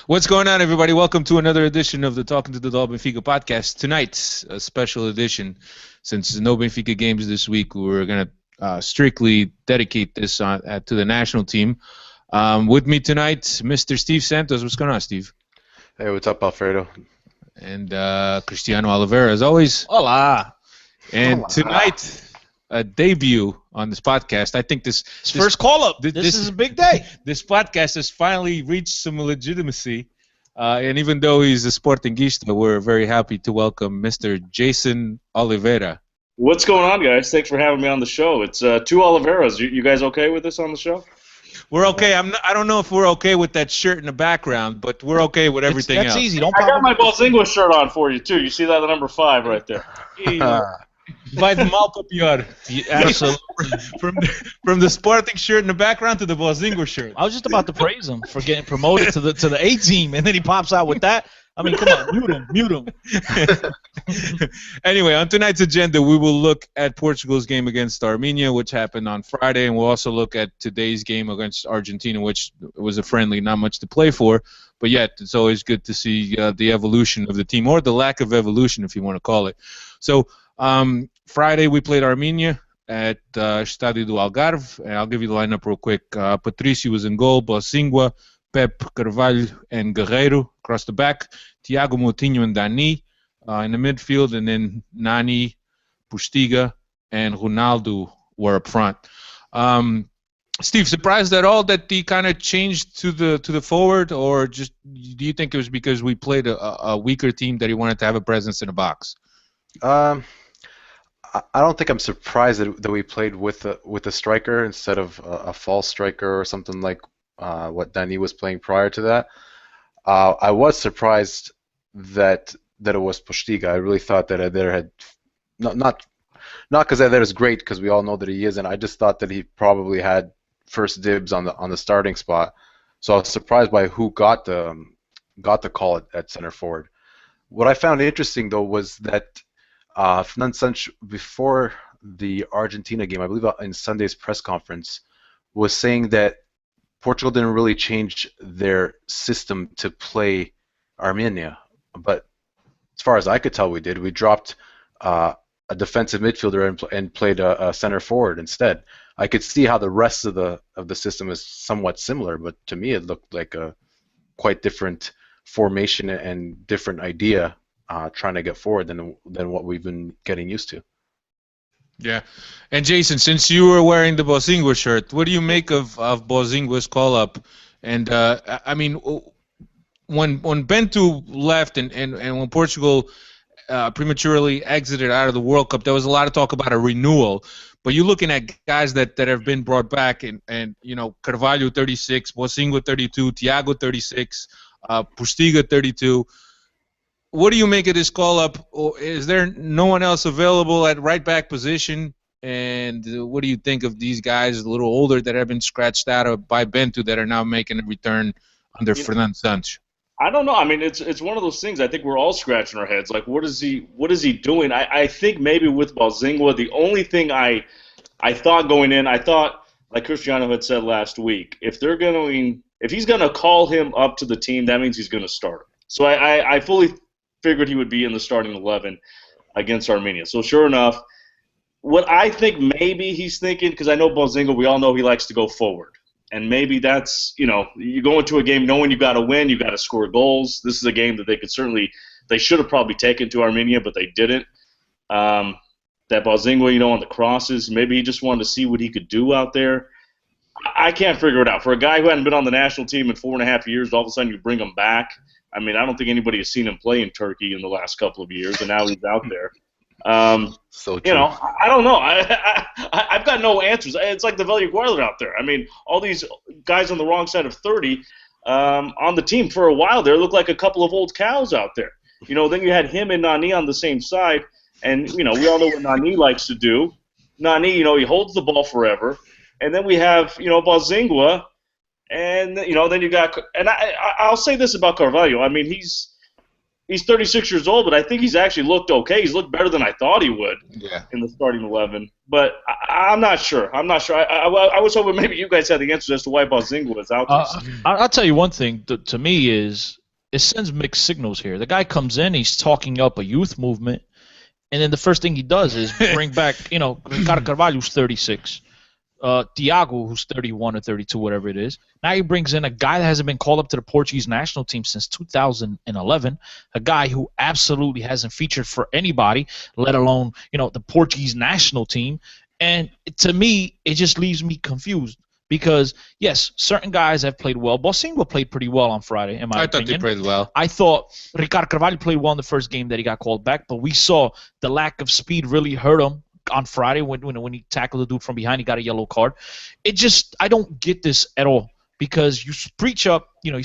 What's going on, everybody? Welcome to another edition of the Talking to the Dog Benfica podcast. Tonight's a special edition. Since there's no Benfica games this week, we're going to strictly dedicate this to the national team. With me tonight, Mr. Steve Santos. What's going on, Steve? Hey, what's up, Alfredo? And Cristiano Oliveira, as always. Hola. And Hola. Tonight, a debut on this podcast. I think this first call-up. This is a big day. This podcast has finally reached some legitimacy. And even though he's a Sportingista, we're very happy to welcome Mr. Jason Oliveira. What's going on, guys? Thanks for having me on the show. It's two Oliveiras. You guys okay with this on the show? We're okay. I don't know if we're okay with that shirt in the background, but we're okay with everything else. That's easy. Don't I got my Balsingua shirt on for you, too. You see that, the number 5 right there. By the Malco Pior. Absolutely. From the Sporting shirt in the background to the Balsingua shirt. I was just about to praise him for getting promoted to the A team, and then he pops out with that. I mean, come on, mute him. Anyway, on tonight's agenda, we will look at Portugal's game against Armenia, which happened on Friday, and we'll also look at today's game against Argentina, which was a friendly, not much to play for, but yet it's always good to see the evolution of the team, or the lack of evolution, if you want to call it. So Friday we played Armenia at Estádio do Algarve, and I'll give you the lineup real quick. Patricio was in goal, Balsingua, Pep, Carvalho, and Guerreiro across the back. Thiago Moutinho and Dani in the midfield, and then Nani, Postiga, and Ronaldo were up front. Steve, surprised at all that he kind of changed to the forward, or just do you think it was because we played a weaker team that he wanted to have a presence in the box? I don't think I'm surprised that we played with a striker instead of a false striker or something like what Dani was playing prior to that. I was surprised that it was Postiga. I really thought that Eder had not because Eder is great, because we all know that he is, and I just thought that he probably had first dibs on the starting spot. So I was surprised by who got the call at center forward. What I found interesting though was that Fernando Santos, before the Argentina game, I believe in Sunday's press conference, was saying that Portugal didn't really change their system to play Armenia, but as far as I could tell, we did. We dropped a defensive midfielder and played a center forward instead. I could see how the rest of the system is somewhat similar, but to me it looked like a quite different formation and different idea trying to get forward than what we've been getting used to. Yeah. And Jason, since you were wearing the Balsingua shirt, what do you make of Balsingua's call-up? And, I mean, when Bento left and when Portugal prematurely exited out of the World Cup, there was a lot of talk about a renewal. But you're looking at guys that have been brought back, and you know, Carvalho 36, Balsingua 32, Thiago 36, Postiga 32. What do you make of this call-up? Is there no one else available at right-back position? And what do you think of these guys a little older that have been scratched out by Bento that are now making a return under Fernando Santos? I don't know. I mean, it's one of those things. I think we're all scratching our heads. Like, what is he doing? I think maybe with Balsingua, the only thing I thought going in, I thought, like Cristiano had said last week, if he's going to call him up to the team, that means he's going to start him. So I fully figured he would be in the starting 11 against Armenia. So sure enough, what I think maybe he's thinking, because I know Balsingua, we all know he likes to go forward. And maybe that's, you know, you go into a game knowing you got to win, you got to score goals. This is a game that they should have probably taken to Armenia, but they didn't. That Balsingua, you know, on the crosses, maybe he just wanted to see what he could do out there. I can't figure it out. For a guy who hadn't been on the national team in 4.5 years, all of a sudden you bring him back. I mean, I don't think anybody has seen him play in Turkey in the last couple of years, and now he's out there. So true. You know, I don't know. I've got no answers. It's like the Velho Guarda out there. I mean, all these guys on the wrong side of 30 on the team for a while there look like a couple of old cows out there. You know, then you had him and Nani on the same side, and, you know, we all know what Nani likes to do. Nani, you know, he holds the ball forever. And then we have, you know, Balsingua, and, you know, then you got – and I'll say this about Carvalho. I mean, he's 36 years old, but I think he's actually looked okay. He's looked better than I thought he would in the starting 11. But I'm not sure. I was hoping maybe you guys had the answers as to why Balzinga was out there. I'll tell you one thing. To me, is it sends mixed signals here. The guy comes in, he's talking up a youth movement, and then the first thing he does is bring back, Ricardo Carvalho, who's 36. Thiago, who's 31 or 32, whatever it is. Now he brings in a guy that hasn't been called up to the Portuguese national team since 2011, a guy who absolutely hasn't featured for anybody, let alone, the Portuguese national team. And to me, it just leaves me confused because, yes, certain guys have played well. Balzinga played pretty well on Friday, in my opinion. I thought they played well. I thought Ricardo Carvalho played well in the first game that he got called back, but we saw the lack of speed really hurt him on Friday when he tackled the dude from behind. He got a yellow card. I don't get this at all because you preach up, you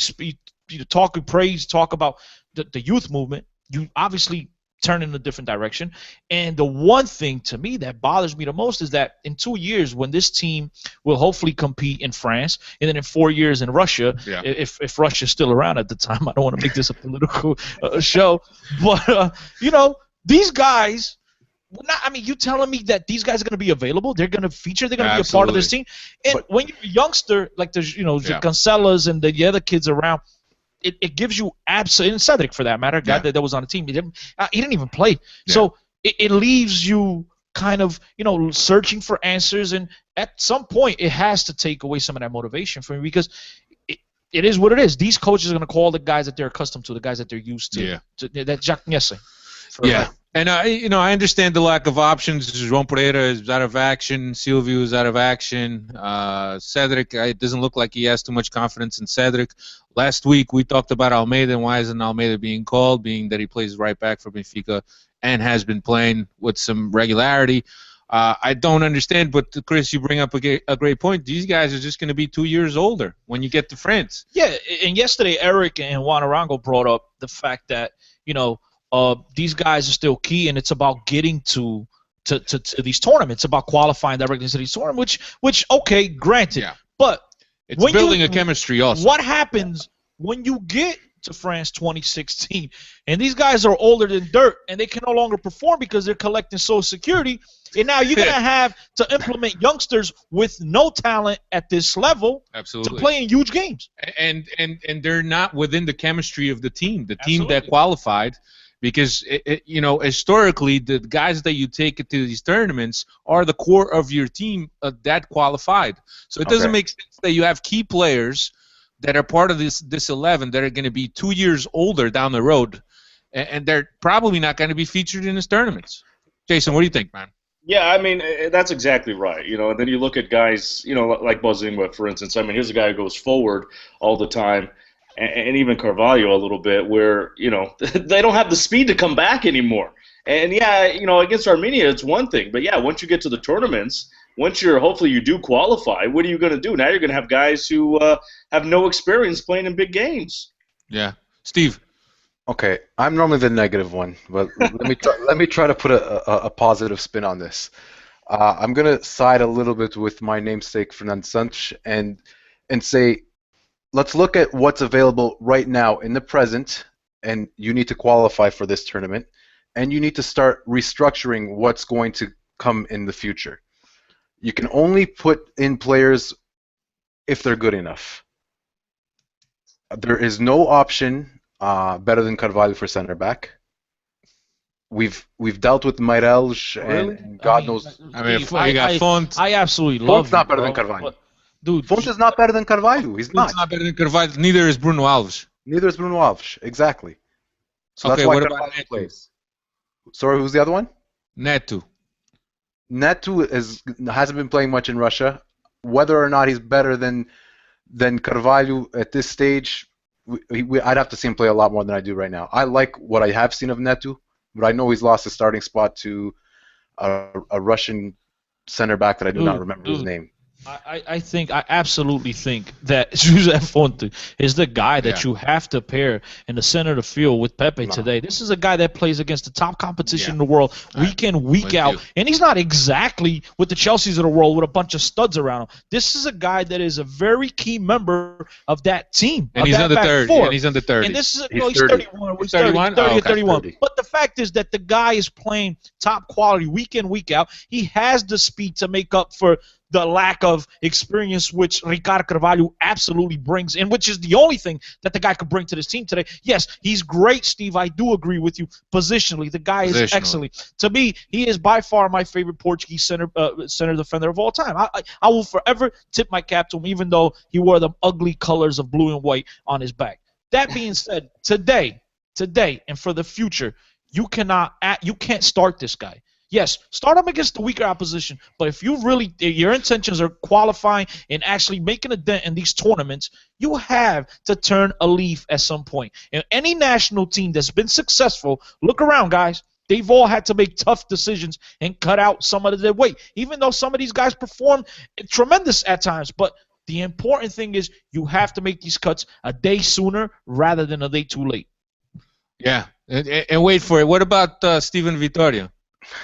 talk with praise, talk about the youth movement. You obviously turn in a different direction. And the one thing to me that bothers me the most is that in 2 years, when this team will hopefully compete in France, and then in 4 years in Russia, if Russia's still around at the time, I don't want to make this a political show, but these guys. You telling me that these guys are going to be available? They're going to feature. They're going to be a part of this team. And when you're a youngster, like the Cancelas and the other kids around, it gives you absolutely. And Cedric, for that matter, a guy that was on the team, he didn't even play. Yeah. So it leaves you kind of searching for answers, and at some point it has to take away some of that motivation from you because it is what it is. These coaches are going to call the guys that they're accustomed to, the guys that they're used to. Yeah. That Jacques Niasse. Yeah. And I understand the lack of options. João Pereira is out of action. Silvio is out of action. Cedric, it doesn't look like he has too much confidence in Cedric. Last week we talked about Almeida and why isn't Almeida being called, being that he plays right back for Benfica and has been playing with some regularity. I don't understand, but Chris, you bring up a great point. These guys are just going to be 2 years older when you get to France. Yeah, and yesterday Eric and Juan Arango brought up the fact that these guys are still key, and it's about getting to these tournaments. It's about qualifying directly into these tournaments, which okay, granted. Yeah. But it's building a chemistry also. What happens when you get to France 2016, and these guys are older than dirt, and they can no longer perform because they're collecting Social Security, and now you're going to have to implement youngsters with no talent at this level to play in huge games. And they're not within the chemistry of the team that qualified. Because, historically, the guys that you take to these tournaments are the core of your team that qualified. So it doesn't make sense that you have key players that are part of this 11 that are going to be 2 years older down the road, and they're probably not going to be featured in these tournaments. Jason, what do you think, man? Yeah, that's exactly right. And then you look at guys, like Balzinga, for instance. Here's a guy who goes forward all the time. And even Carvalho a little bit, where they don't have the speed to come back anymore. And against Armenia it's one thing, but once you get to the tournaments, hopefully you do qualify, what are you going to do? Now you're going to have guys who have no experience playing in big games. Yeah, Steve. Okay, I'm normally the negative one, but let me try to put a positive spin on this. I'm going to side a little bit with my namesake Fernando Santos and say, let's look at what's available right now in the present, and you need to qualify for this tournament, and you need to start restructuring what's going to come in the future. You can only put in players if they're good enough. There is no option better than Carvalho for center back. We've dealt with Meireles and God knows. You got Font. I absolutely love. Font's not better than Carvalho. Dude, Font is not better than Carvalho. He's not. He's not better than Carvalho. Neither is Bruno Alves. Neither is Bruno Alves. Exactly. So that's why Carvalho plays. Sorry, who's the other one? Neto. Neto hasn't been playing much in Russia. Whether or not he's better than Carvalho at this stage, I'd have to see him play a lot more than I do right now. I like what I have seen of Neto, but I know he's lost his starting spot to a Russian center back that I do not remember his name. I absolutely think that Josef Fonte is the guy that you have to pair in the center of the field with Pepe today. This is a guy that plays against the top competition in the world week in, week out. And he's not exactly with the Chelseas of the world with a bunch of studs around him. This is a guy that is a very key member of that team. And he's under 30. And he's under 30. And this is he's 31. He's 31? 30 or 31. 30. But the fact is that the guy is playing top quality week in, week out. He has the speed to make up for the lack of experience which Ricardo Carvalho absolutely brings in, which is the only thing that the guy could bring to this team today. Yes, he's great, Steve. I do agree with you. Positionally, the guy is excellent. To me, he is by far my favorite Portuguese center defender of all time. I will forever tip my cap to him, even though he wore the ugly colors of blue and white on his back. That being said, today, and for the future, you can't start this guy. Yes, start him against the weaker opposition, but if your intentions are qualifying and actually making a dent in these tournaments, you have to turn a leaf at some point. And any national team that's been successful, look around, guys. They've all had to make tough decisions and cut out some of their weight, even though some of these guys perform tremendous at times. But the important thing is you have to make these cuts a day sooner rather than a day too late. Yeah, and wait for it. What about Steven Vittoria?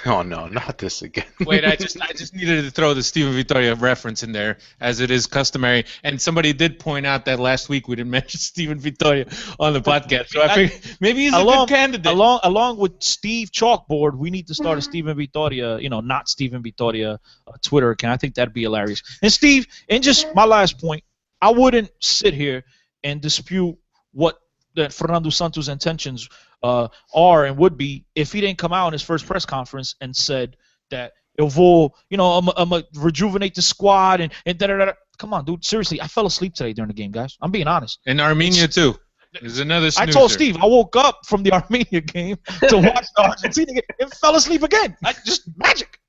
Oh no, not this again. Wait, I just needed to throw the Steven Vittoria reference in there, as it is customary. And somebody did point out that last week we didn't mention Steven Vittoria on the podcast. So I figured maybe he's a good candidate. Along with Steve Chalkboard, we need to start a Steven Vittoria, not Steven Vittoria Twitter account. I think that'd be hilarious. And Steve, and just my last point, I wouldn't sit here and dispute what Fernando Santos' intentions are and would be if he didn't come out in his first press conference and said that I'm gonna rejuvenate the squad and da-da-da-da. Come on, dude. Seriously, I fell asleep today during the game, guys. I'm being honest. In Armenia too. There's another snoozer. I told Steve I woke up from the Armenia game to watch the Argentina game and fell asleep again. Just magic.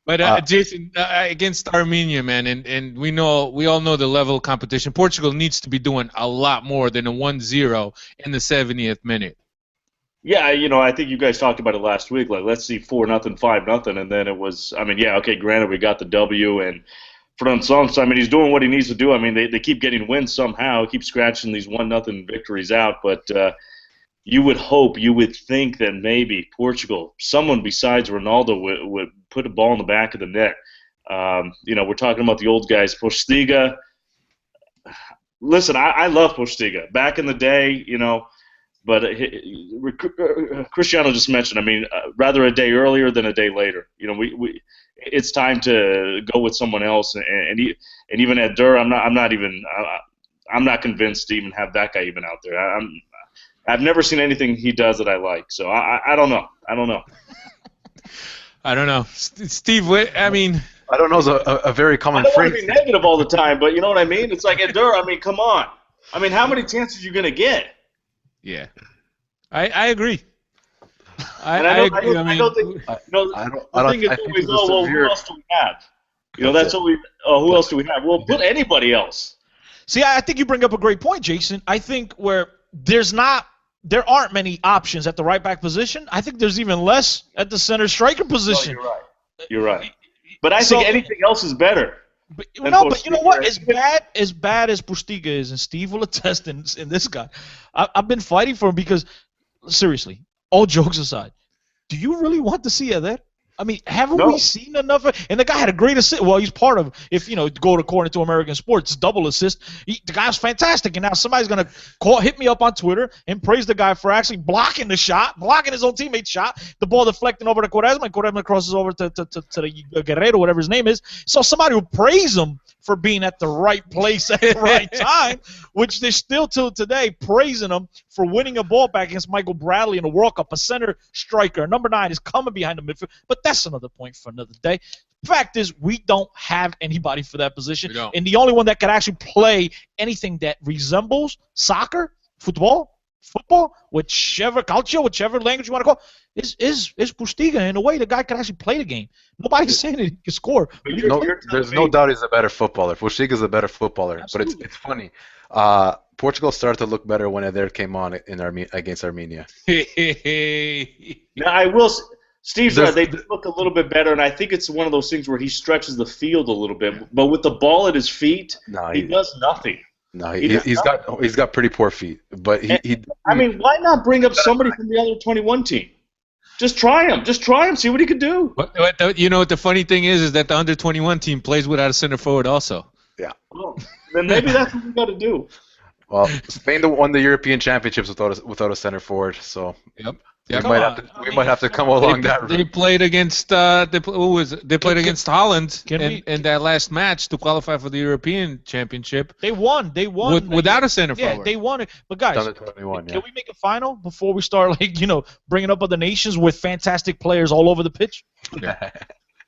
But Jason, against Armenia, man, and we all know the level of competition. Portugal needs to be doing a lot more than a 1-0 in the 70th minute. Yeah, I think you guys talked about it last week. Like, let's see 4-0, 5-0, and then it was. Granted, we got the W, and Fernando Santos, he's doing what he needs to do. They keep getting wins somehow, keep scratching these 1-0 victories out, but. You would think that maybe Portugal, someone besides Ronaldo, would put a ball in the back of the net. We're talking about the old guys. Postiga, listen, I love Postiga. Back in the day, but Cristiano just mentioned, rather a day earlier than a day later. It's time to go with someone else. And even at Dur, I'm not convinced to even have that guy even out there. I've never seen anything he does that I like, so I don't know. I don't know. Steve, I don't know is a very common phrase. I don't want to be negative all the time, but you know what I mean? It's like, Edur, come on. How many chances are you going to get? Yeah. I agree. I don't think who else do we have? Who else do we have? Well, put anybody else. See, I think you bring up a great point, Jason. I think where there aren't many options at the right back position. I think there's even less at the center striker position. No, you're right. But I think anything else is better. But you know what? As bad as Postiga is, and Steve will attest in this guy, I've been fighting for him because, seriously, all jokes aside, do you really want to see that? Haven't we seen enough? And the guy had a great assist. Well, he's part of, go according to American sports, double assist. The guy's fantastic. And now somebody's going to hit me up on Twitter and praise the guy for actually blocking his own teammate's shot. The ball deflecting over to Quaresma, and Quaresma crosses over to the Guerrero, whatever his name is. So somebody will praise him for being at the right place at the right time, which they're still till today praising him for winning a ball back against Michael Bradley in the World Cup. A center striker, number 9, is coming behind the midfield. But that's another point for another day. Fact is, we don't have anybody for that position. And the only one that can actually play anything that resembles soccer, football, whichever language you want to call, is Postiga. In a way, the guy can actually play the game. Nobody's saying that he can score. There's no doubt he's a better footballer. Postiga's a better footballer. Absolutely. But it's funny. Portugal started to look better when Eder came on against Armenia. Now, I will. Steve's right. They do look a little bit better, and I think it's one of those things where he stretches the field a little bit. But with the ball at his feet, he does nothing. No, he's got pretty poor feet. But I mean, why not bring up somebody from the other 21 team? Just try him. Just try him. See what he could do. You know what the funny thing is that the under 21 team plays without a center forward also. Yeah. Well, then maybe that's what we got to do. Well, Spain won the European Championships without a center forward, so we might have to come along that route. They played against They played against Holland in that last match to qualify for the European Championship. They won. Without a center forward. Yeah, they won it. But guys, can we make a final before we start bringing up other nations with fantastic players all over the pitch?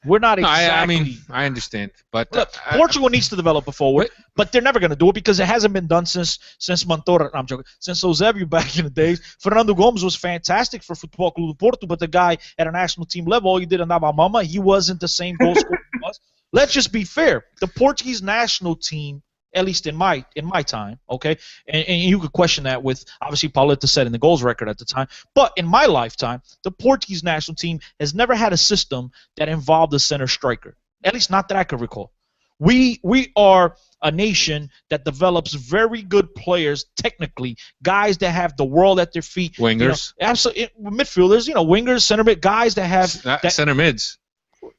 We're not exactly. I mean, I understand, but look, Portugal needs to develop a forward, but they're never going to do it because it hasn't been done since Montoura. I'm joking. Since Eusébio back in the days. Fernando Gomes was fantastic for Futebol Clube do Porto, but the guy at a national team level, all he did andava mama. He wasn't the same goal scorer he was. Let's just be fair. The Portuguese national team, at least in my time, okay, and you could question that with obviously Pauleta setting the goals record at the time, but in my lifetime, the Portuguese national team has never had a system that involved a center striker, at least not that I could recall. We are a nation that develops very good players technically, guys that have the world at their feet. Wingers. Absolutely, midfielders, wingers, center mid, guys that have center mids.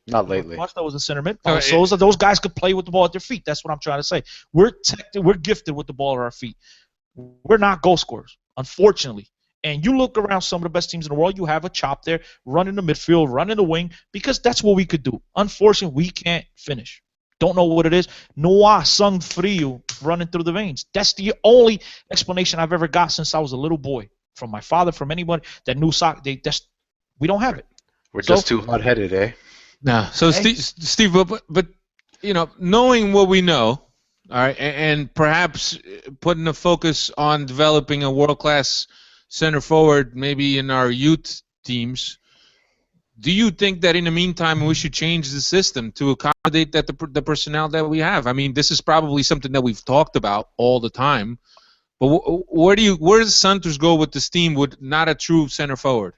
Not lately. That was a center mid. So those guys could play with the ball at their feet. That's what I'm trying to say. We're gifted with the ball at our feet. We're not goal scorers, unfortunately. And you look around some of the best teams in the world, you have a chop there, run in the midfield, run in the wing, because that's what we could do. Unfortunately, we can't finish. Don't know what it is. No há sangue frio running through the veins. That's the only explanation I've ever got since I was a little boy. From my father, from anybody that knew soccer. We don't have it. We're just too hot-headed, eh? No. So, Steve, but knowing what we know, all right, and perhaps putting a focus on developing a world-class center forward, maybe in our youth teams, do you think that in the meantime we should change the system to accommodate the personnel that we have? I mean, this is probably something that we've talked about all the time, but where does Santos go with this team with not a true center forward?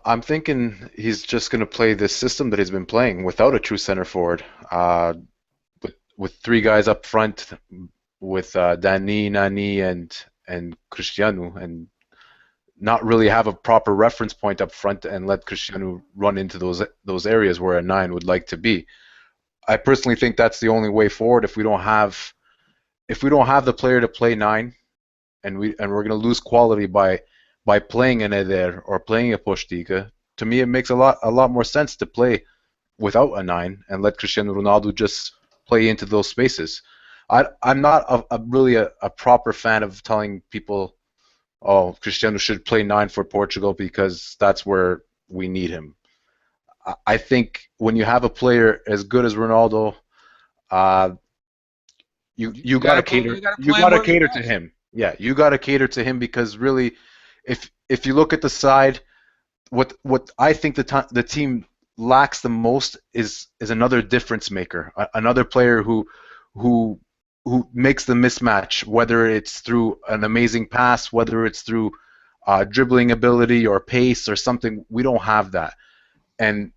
I'm thinking he's just going to play this system that he's been playing without a true center forward, with three guys up front, with Dani, Nani, and Cristiano, and not really have a proper reference point up front and let Cristiano run into those areas where a 9 would like to be. I personally think that's the only way forward. If we don't have the player to play 9, and we're going to lose quality by playing an Eder or playing a Postiga, to me it makes a lot more sense to play without a 9 and let Cristiano Ronaldo just play into those spaces. I'm not really a proper fan of telling people, oh, Cristiano should play 9 for Portugal because that's where we need him. I think when you have a player as good as Ronaldo, you got to cater to him. Yeah, you got to cater to him because really, if you look at the side, what I think the team lacks the most is another difference maker, another player who makes the mismatch, whether it's through an amazing pass, whether it's through dribbling ability or pace or something. We don't have that, and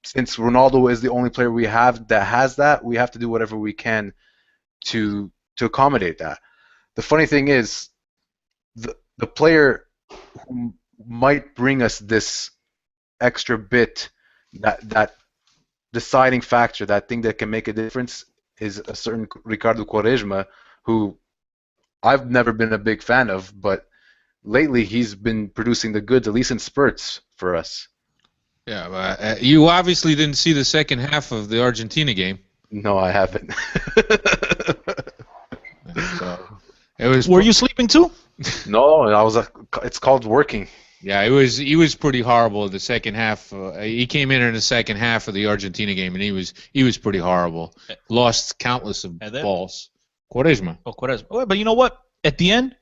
since Ronaldo is the only player we have that has that, we have to do whatever we can to accommodate that. The funny thing is, the player who might bring us this extra bit, that deciding factor, that thing that can make a difference, is a certain Ricardo Quaresma, who I've never been a big fan of, but lately he's been producing the goods, at least in spurts, for us. Yeah, but you obviously didn't see the second half of the Argentina game. No, I haven't. Were you sleeping too? No, it's called working. Yeah, he was pretty horrible in the second half. He came in the second half of the Argentina game, and he was pretty horrible. Lost countless of balls. Quaresma. Oh, Quaresma. Oh, but you know what? At the end,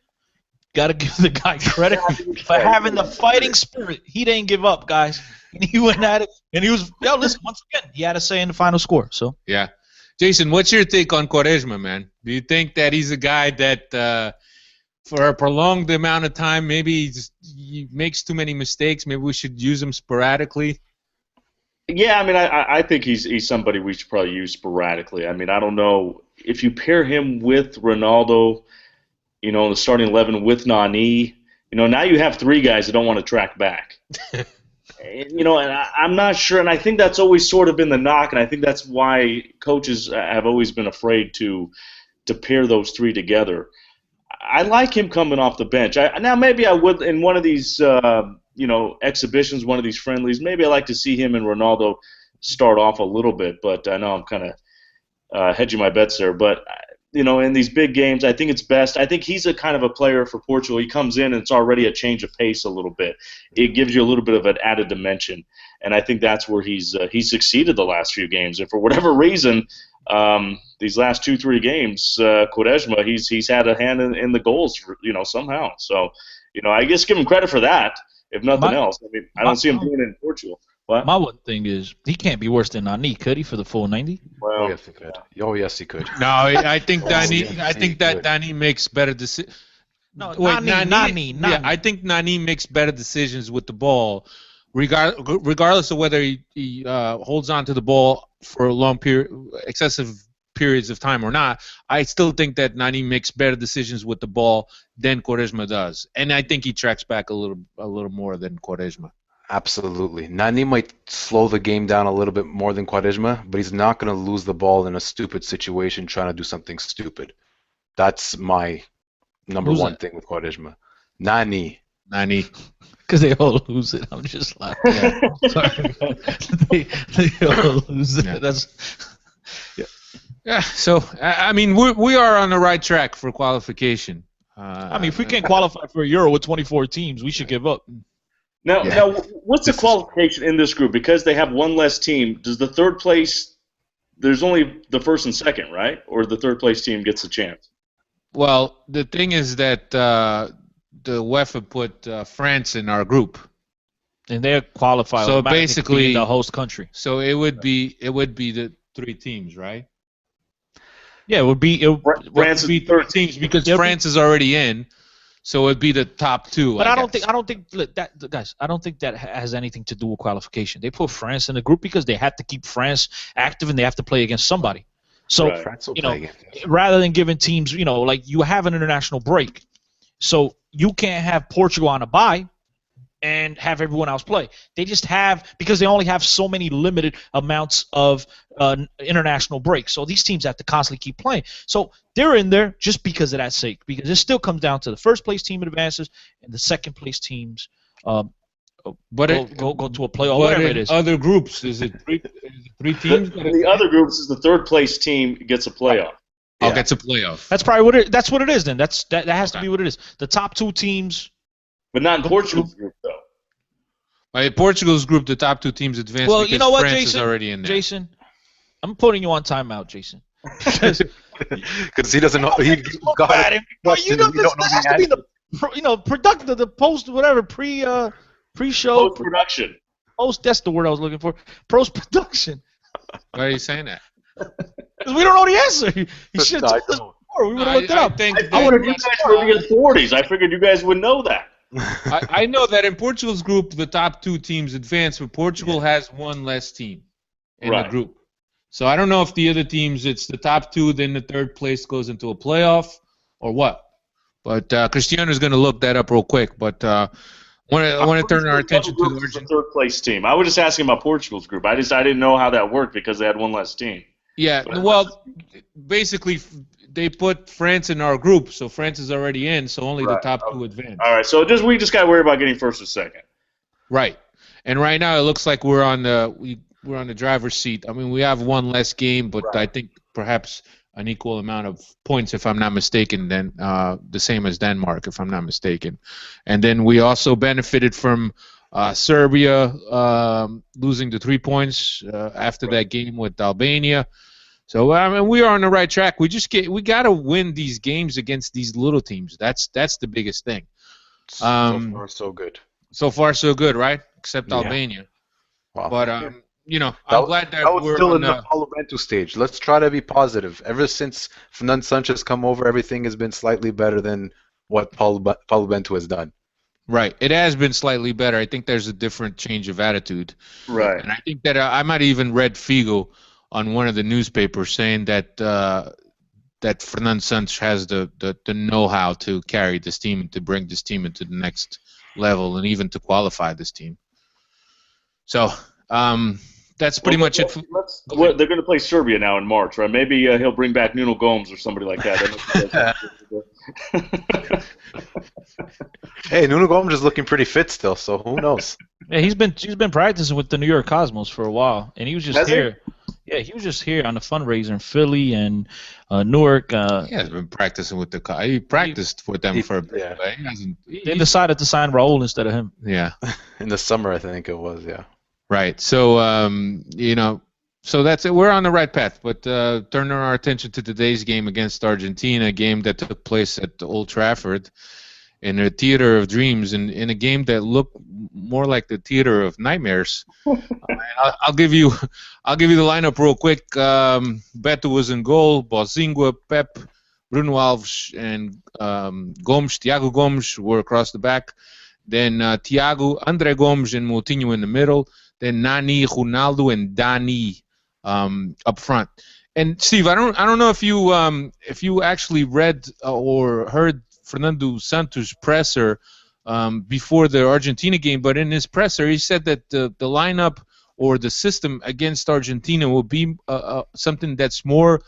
gotta give the guy credit for having the fighting spirit. He didn't give up, guys. And he went at it, and he was. Listen, once again, he had a say in the final score. So yeah, Jason, what's your take on Quaresma, man? Do you think that he's a guy that? For a prolonged amount of time, maybe he makes too many mistakes. Maybe we should use him sporadically. Yeah, I mean, I think he's somebody we should probably use sporadically. I mean, I don't know if you pair him with Ronaldo, in the starting 11 with Nani, now you have three guys that don't want to track back. And I'm not sure, and I think that's always sort of been the knock, and I think that's why coaches have always been afraid to pair those three together. I like him coming off the bench. Now maybe I would in one of these exhibitions, one of these friendlies. Maybe I like to see him and Ronaldo start off a little bit, but I know I'm kind of hedging my bets there. But in these big games, I think it's best. I think he's a kind of a player for Portugal. He comes in and it's already a change of pace a little bit. It gives you a little bit of an added dimension, and I think that's where he's succeeded the last few games. And for whatever reason, these last 2-3 games, Quaresma, he's had a hand in the goals, somehow. So, I guess give him credit for that, if nothing else. I mean, I don't see him doing it in Portugal. What? My one thing is he can't be worse than Nani, could he, for the full 90? Well, oh yes, he could. Oh yes, he could. No, I think Nani makes better decisions. No, Nani. Yeah, I think Nani makes better decisions with the ball, regardless of whether he holds on to the ball for a long period, excessive periods of time or not. I still think that Nani makes better decisions with the ball than Quaresma does, and I think he tracks back a little more than Quaresma. Absolutely. Nani might slow the game down a little bit more than Quaresma, but he's not going to lose the ball in a stupid situation trying to do something stupid. That's my number one thing with Quaresma. Nani. Because they all lose it. I'm just laughing. Yeah. Sorry. they all lose it. Yeah. That's Yeah. So I mean, we are on the right track for qualification. if we can't qualify for a Euro with 24 teams, we should give up. Now, what's the qualification in this group? Because they have one less team, does the third place, there's only the first and second, right? Or the third place team gets a chance? Well, the thing is that the UEFA put France in our group. And they're qualified. So basically, the host country. So it would be the three teams, right? Yeah, it would be France would be three teams because France is already in. So it'd be the top two. But I don't think that guys. I don't think that has anything to do with qualification. They put France in the group because they had to keep France active and they have to play against somebody. So rather than giving teams, like you have an international break, so you can't have Portugal on a bye and have everyone else play. They just have, because they only have so many limited amounts of international breaks. So these teams have to constantly keep playing. So they're in there just because of that sake, because it still comes down to the first place team advances and the second place teams go to a playoff, whatever it is. Other groups, is it three teams? The other groups is the third place team gets a playoff. Yeah. Gets a playoff. That's probably that's what it is then. That has to be what it is. The top two teams. But not in Portugal's group, though. In Portugal's group, the top two teams advance because you know what, France Jason? is already in there. Jason, I'm putting you on timeout, Jason. Because he doesn't know. He got it. This has to be the production, the post, whatever, pre-show. Post-production. That's the word I was looking for. Post-production. Why are you saying that? Because we don't know the answer. He should have told us before. We would have looked it up. I wanted you guys to be the authorities. I figured you guys would know that. I know that in Portugal's group, the top two teams advance, but Portugal has one less team in the group. So I don't know if the other teams, it's the top two, then the third place goes into a playoff, or what. But Cristiano's going to look that up real quick. But I want to turn our attention to the third place team. I was just asking about Portugal's group. I didn't know how that worked because they had one less team. Yeah, well, basically, they put France in our group, so France is already in, so only the top two advance. All right, so we just got to worry about getting first or second. Right, and right now it looks like we're on the driver's seat. I mean, we have one less game, but I think perhaps an equal amount of points, if I'm not mistaken, than the same as Denmark, if I'm not mistaken. And then we also benefited from Serbia losing the 3 points after that game with Albania. So I mean, we are on the right track. We got to win these games against these little teams. That's the biggest thing. So far, so good. So far, so good, right? Except Albania. Wow. But I'm glad that was we're still on in the Paulo Bento stage. Let's try to be positive. Ever since Fernando Sanchez come over, everything has been slightly better than what Paulo Bento has done. Right. It has been slightly better. I think there's a different change of attitude. Right. And I think that I might even read Figo on one of the newspapers saying that that Fernando Santos has the know-how to carry this team and to bring this team into the next level and even to qualify this team. So that's pretty much it. They're going to play Serbia now in March, right? Maybe he'll bring back Nuno Gomes or somebody like that. Hey, Nuno Gomes is looking pretty fit still, so who knows? Yeah, he's been practicing with the New York Cosmos for a while, and he was just here. Yeah, he was just here on the fundraiser in Philly and Newark. He has been practicing with the He practiced with them for a bit. Yeah. They decided to sign Raul instead of him. Yeah. In the summer, I think it was, yeah. Right. So, so that's it. We're on the right path. But turning our attention to today's game against Argentina, a game that took place at Old Trafford in a theater of dreams, and in a game that looked more like the theater of nightmares. I'll give you the lineup real quick. Beto was in goal. Bozingua, Pep, Bruno Alves, and Thiago Gomes were across the back. Then Andre Gomes and Moutinho in the middle. Then Nani, Ronaldo, and Dani up front. And Steve, I don't know if you actually read or heard Fernando Santos' presser before the Argentina game, but in his presser he said that the lineup or the system against Argentina will be something that's more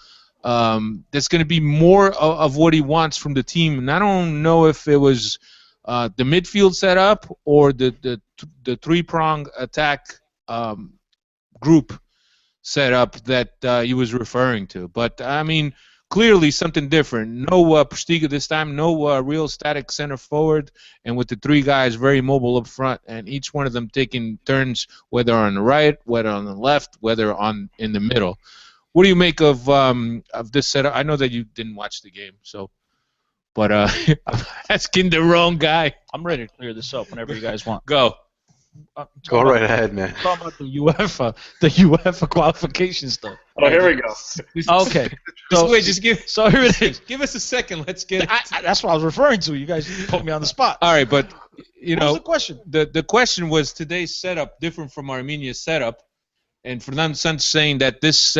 that's going to be more of what he wants from the team. And I don't know if it was the midfield setup or the three-prong attack group setup that he was referring to. But, I mean, clearly something different. No Postiga this time, no real static center forward, and with the three guys very mobile up front, and each one of them taking turns, whether on the right, whether on the left, whether in the middle. What do you make of this setup? I know that you didn't watch the game, but I'm asking the wrong guy. I'm ready to clear this up whenever you guys want. Go. Go right ahead, man. Talking about the UEFA qualification stuff. Oh, here we go. Okay. So here it is. Give us a second. Let's get. That's what I was referring to. You guys put me on the spot. All right, but what was the question? The question was today's setup different from Armenia's setup, and Fernando Santos saying that this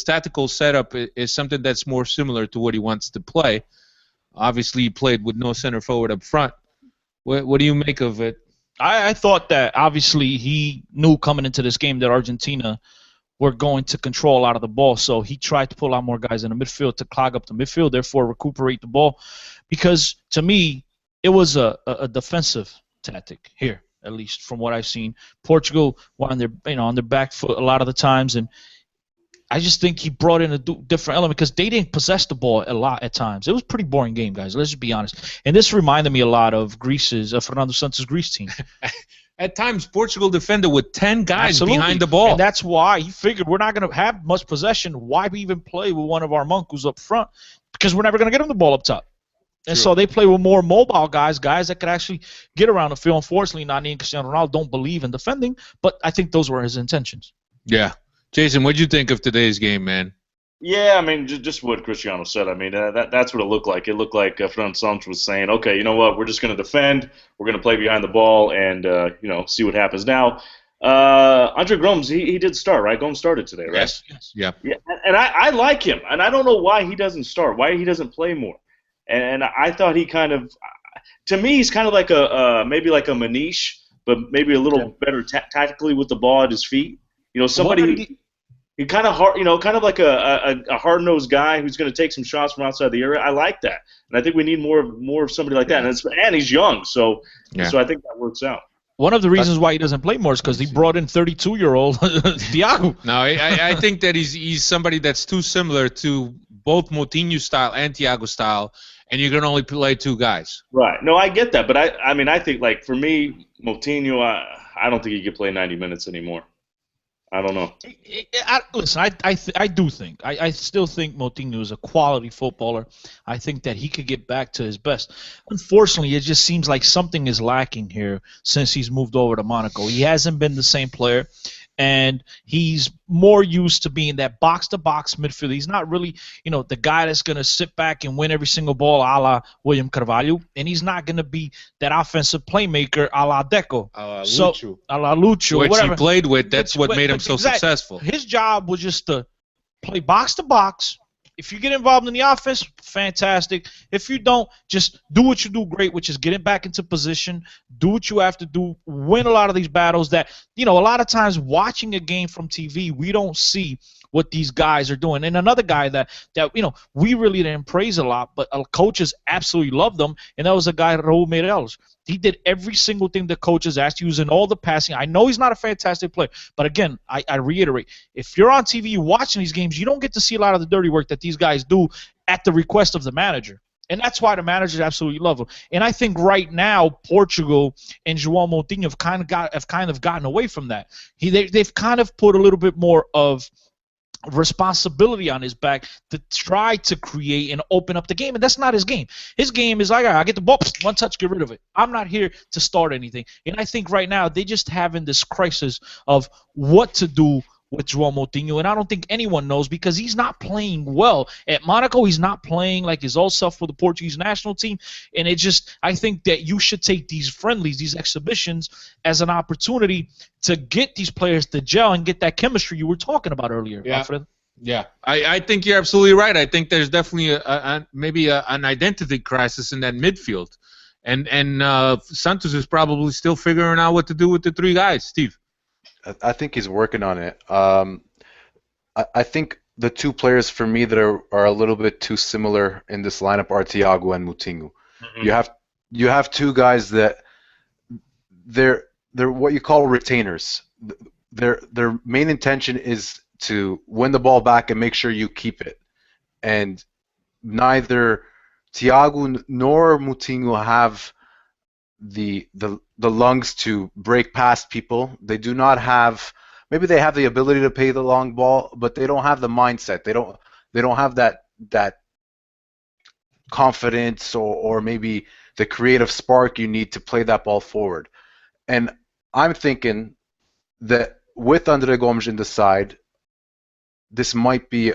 tactical setup, is something that's more similar to what he wants to play. Obviously, he played with no center forward up front. What do you make of it? I thought that obviously he knew coming into this game that Argentina were going to control a lot of the ball, so he tried to pull out more guys in the midfield to clog up the midfield, therefore recuperate the ball. Because to me, it was a defensive tactic here, at least from what I've seen. Portugal were on their back foot a lot of the times, and I just think he brought in a different element because they didn't possess the ball a lot at times. It was a pretty boring game, guys. Let's just be honest. And this reminded me a lot of Fernando Santos' Greece team. At times, Portugal defended with 10 guys behind the ball. And that's why he figured we're not going to have much possession. Why even play with one of our Monkus up front? Because we're never going to get him the ball up top. And so they play with more mobile guys that could actually get around the field. Unfortunately, Nani and Cristiano Ronaldo don't believe in defending, but I think those were his intentions. Yeah. Jason, what did you think of today's game, man? Yeah, I mean, just what Cristiano said. I mean, that's what it looked like. It looked like Fernando Santos was saying, okay, you know what, we're just going to defend, we're going to play behind the ball, and, see what happens. Now, Andre Gomes, he did start, right? Gomes started today, right? Yes. Yeah. And I like him, and I don't know why he doesn't start, why he doesn't play more. And I thought he kind of, to me, he's kind of like maybe like a Manish, but maybe a little better tactically with the ball at his feet. Somebody he kind of hard, kind of like a hard-nosed guy who's going to take some shots from outside the area. I like that, and I think we need more of somebody like that. And he's young, so I think that works out. One of the reasons why he doesn't play more is because he brought in 32-year-old Thiago. No, I think that he's somebody that's too similar to both Moutinho style and Thiago style, and you can only play two guys. Right. No, I get that, but I think like for me, Moutinho, I don't think he can play 90 minutes anymore. I don't know. Listen, I do think. I still think Moutinho is a quality footballer. I think that he could get back to his best. Unfortunately, it just seems like something is lacking here since he's moved over to Monaco. He hasn't been the same player. and he's more used to being that box-to-box midfielder. He's not really, the guy that's going to sit back and win every single ball a la William Carvalho, and he's not going to be that offensive playmaker a la Deco. Lucho. A la Lucho, which whatever. he played with. That's what made him so successful. His job was just to play box-to-box. If you get involved in the offense, fantastic. If you don't, just do what you do great, which is getting back into position, do what you have to do, win a lot of these battles that, a lot of times watching a game from TV, we don't see what these guys are doing. And another guy that we really didn't praise a lot, but coaches absolutely loved him, and that was a guy, Raul Meireles. He did every single thing the coaches asked. He was in all the passing. I know he's not a fantastic player, but again, I reiterate, if you're on TV watching these games, you don't get to see a lot of the dirty work that these guys do at the request of the manager. And that's why the managers absolutely love him. And I think right now Portugal and João Moutinho have kind of gotten away from that. They've kind of put a little bit more of responsibility on his back to try to create and open up the game, and that's not his game. His game is like, I get the ball, one touch, get rid of it. I'm not here to start anything. And I think right now they just having this crisis of what to do with João Moutinho, and I don't think anyone knows because he's not playing well. At Monaco, he's not playing like his old self for the Portuguese national team, and I think that you should take these friendlies, these exhibitions, as an opportunity to get these players to gel and get that chemistry you were talking about earlier, Alfred. Yeah, I think you're absolutely right. I think there's definitely maybe an identity crisis in that midfield, and Santos is probably still figuring out what to do with the three guys. Steve? I think he's working on it. I think the two players for me that are a little bit too similar in this lineup are Thiago and Moutinho. Mm-hmm. You have two guys that they're what you call retainers. Their main intention is to win the ball back and make sure you keep it. And neither Thiago nor Moutinho have the lungs to break past people. They do not have. Maybe they have the ability to play the long ball, but they don't have the mindset. They don't have that confidence or maybe the creative spark you need to play that ball forward. And I'm thinking that with Andre Gomes in the side, this might be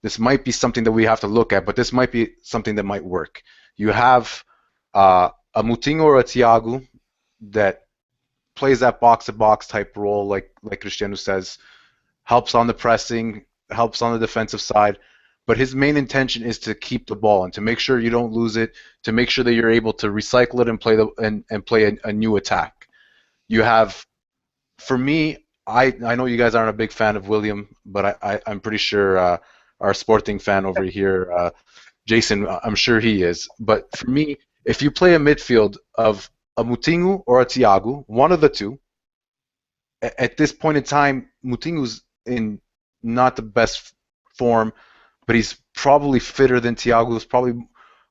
something that we have to look at, but this might be something that might work. You have a Moutinho or a Thiago that plays that box-to-box type role, like Cristiano says, helps on the pressing, helps on the defensive side, but his main intention is to keep the ball and to make sure you don't lose it, to make sure that you're able to recycle it and play a new attack. You have, for me, I know you guys aren't a big fan of William, but I'm pretty sure our Sporting fan over here, Jason, I'm sure he is. But for me, if you play a midfield of a Moutinho or a Thiago, one of the two, at this point in time, Moutinho's in not the best form, but he's probably fitter than Thiago. He's probably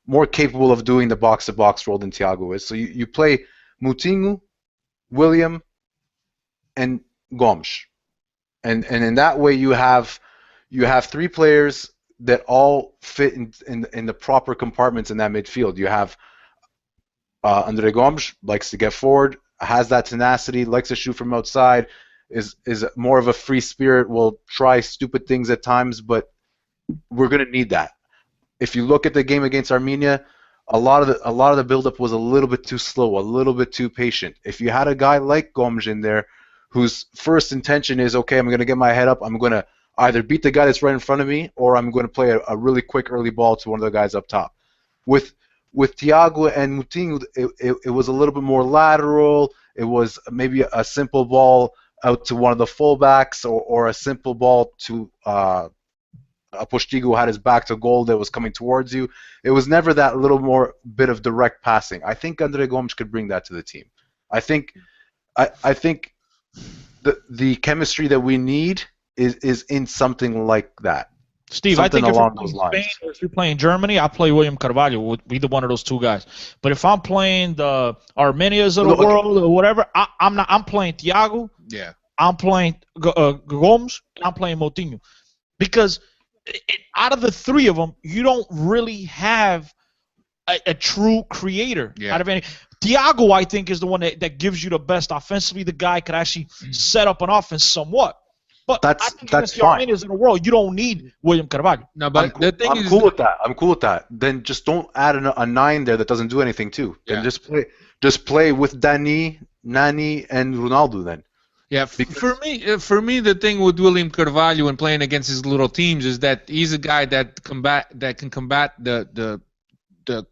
more capable of doing the box-to-box role than Thiago is. So you play Moutinho, William, and Gomes, and in that way you have three players that all fit in the proper compartments in that midfield. You have Andre Gomes, likes to get forward, has that tenacity, likes to shoot from outside, is more of a free spirit, will try stupid things at times, but we're going to need that. If you look at the game against Armenia, a lot of the build-up was a little bit too slow, a little bit too patient. If you had a guy like Gomes in there whose first intention is, okay, I'm going to get my head up, I'm going to either beat the guy that's right in front of me, or I'm going to play a really quick early ball to one of the guys up top. With Thiago and Moutinho, it was a little bit more lateral. It was maybe a simple ball out to one of the fullbacks, or a simple ball to a Postigo who had his back to goal that was coming towards you. It was never that little more bit of direct passing. I think Andre Gomes could bring that to the team. I think the chemistry that we need is in something like that. Steve, something I think along if those you're lines. playing Spain or if you're playing Germany, I play William Carvalho. Would be one of those two guys. But if I'm playing the Armenias of the world or whatever, I'm not. I'm playing Thiago. Yeah. I'm playing Gomes, and I'm playing Moutinho, because out of the three of them, you don't really have a true creator. Yeah. Out of any, Thiago, I think, is the one that gives you the best offensively. The guy could actually set up an offense somewhat. But I think against the Armenians in the world, you don't need William Carvalho. No, but the thing is, I'm cool with that. I'm cool with that. Then just don't add a 9 there that doesn't do anything too. Then just play with Dani, Nani, and Ronaldo then. yeah, for me, the thing with William Carvalho and playing against his little teams is that he's a guy that can combat the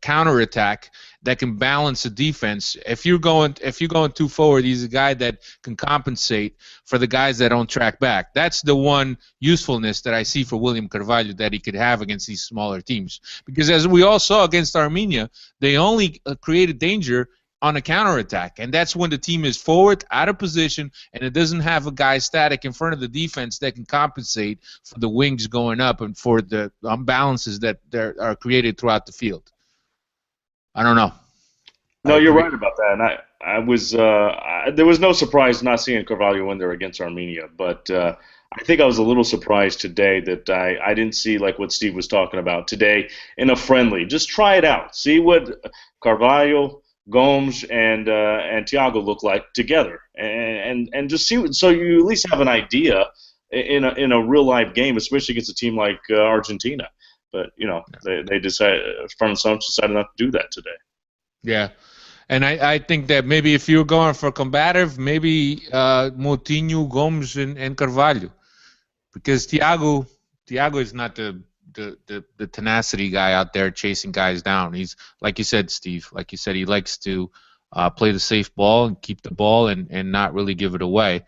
counterattack, that can balance the defense. If you're going too forward, he's a guy that can compensate for the guys that don't track back. That's the one usefulness that I see for William Carvalho that he could have against these smaller teams. Because as we all saw against Armenia, they only created danger on a counterattack, and that's when the team is forward, out of position, and it doesn't have a guy static in front of the defense that can compensate for the wings going up and for the imbalances that are created throughout the field. I don't know. No, you're right about that. And I was there was no surprise not seeing Carvalho in there against Armenia, but I think I was a little surprised today that I didn't see like what Steve was talking about today in a friendly. Just try it out. See what Carvalho, Gomes, and Thiago look like together, and just see so you at least have an idea in a real life game, especially against a team like Argentina. But they decided decided not to do that today. Yeah, and I think that maybe if you're going for combative, maybe Moutinho, Gomes, and Carvalho, because Thiago is not the tenacity guy out there chasing guys down. He's, like you said, Steve, like you said, he likes to play the safe ball and keep the ball and not really give it away.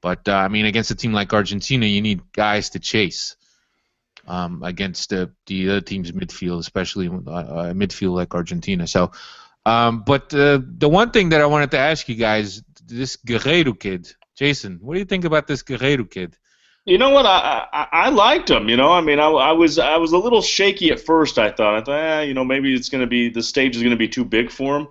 But I mean, against a team like Argentina, you need guys to chase. Against the other team's midfield, especially midfield like Argentina. So, but the one thing that I wanted to ask you guys, this Guerreiro kid, Jason, what do you think about this Guerreiro kid? You know what? I liked him. I mean, I was a little shaky at first. I thought, maybe it's going to be the stage is going to be too big for him.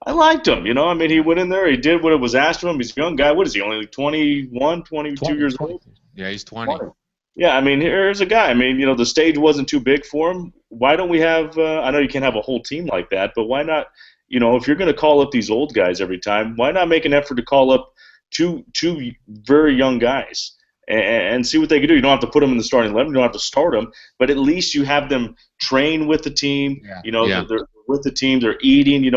I liked him. I mean, he went in there, he did what it was asked of him. He's a young guy. What is he? Only 21, 22 years old. Yeah, he's 20. Yeah, I mean, here's a guy. I mean, the stage wasn't too big for him. Why don't we have? I know you can't have a whole team like that, but why not? If you're going to call up these old guys every time, why not make an effort to call up two very young guys and see what they can do? You don't have to put them in the starting 11. You don't have to start them, but at least you have them train with the team. Yeah. They're with the team. They're eating.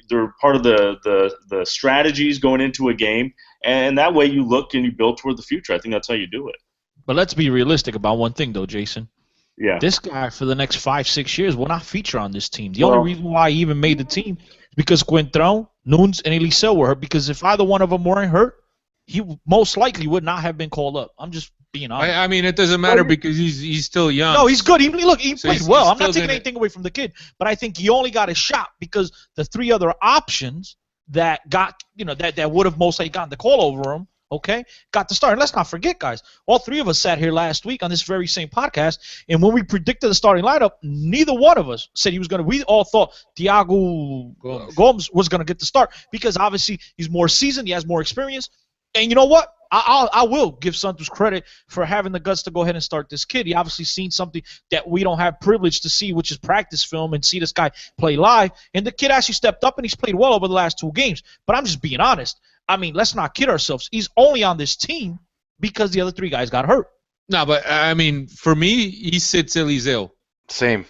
They're part of the strategies going into a game, and that way you look and you build toward the future. I think that's how you do it. But let's be realistic about one thing, though, Jason. Yeah. This guy, for the next 5-6 years, will not feature on this team. The only reason why he even made the team is because Coentrão, Nunes, and Eliseu were hurt. Because if either one of them weren't hurt, he most likely would not have been called up. I'm just being honest. I mean, it doesn't matter because he's still young. No, he's good. He played well. I'm not taking anything away from the kid, but I think he only got a shot because the three other options that got, that would have most likely gotten the call over him. Okay, got to start. And let's not forget, guys, all three of us sat here last week on this very same podcast, and when we predicted the starting lineup, neither one of us said he was going to. We all thought Thiago Gomes was going to get the start because obviously he's more seasoned, he has more experience, and you know what? I will give Santos credit for having the guts to go ahead and start this kid. He obviously seen something that we don't have privilege to see, which is practice film and see this guy play live, and the kid actually stepped up and he's played well over the last 2 games. But I'm just being honest. I mean, let's not kid ourselves. He's only on this team because the other 3 guys got hurt. No, but I mean, for me, he sits Eliseu. Same.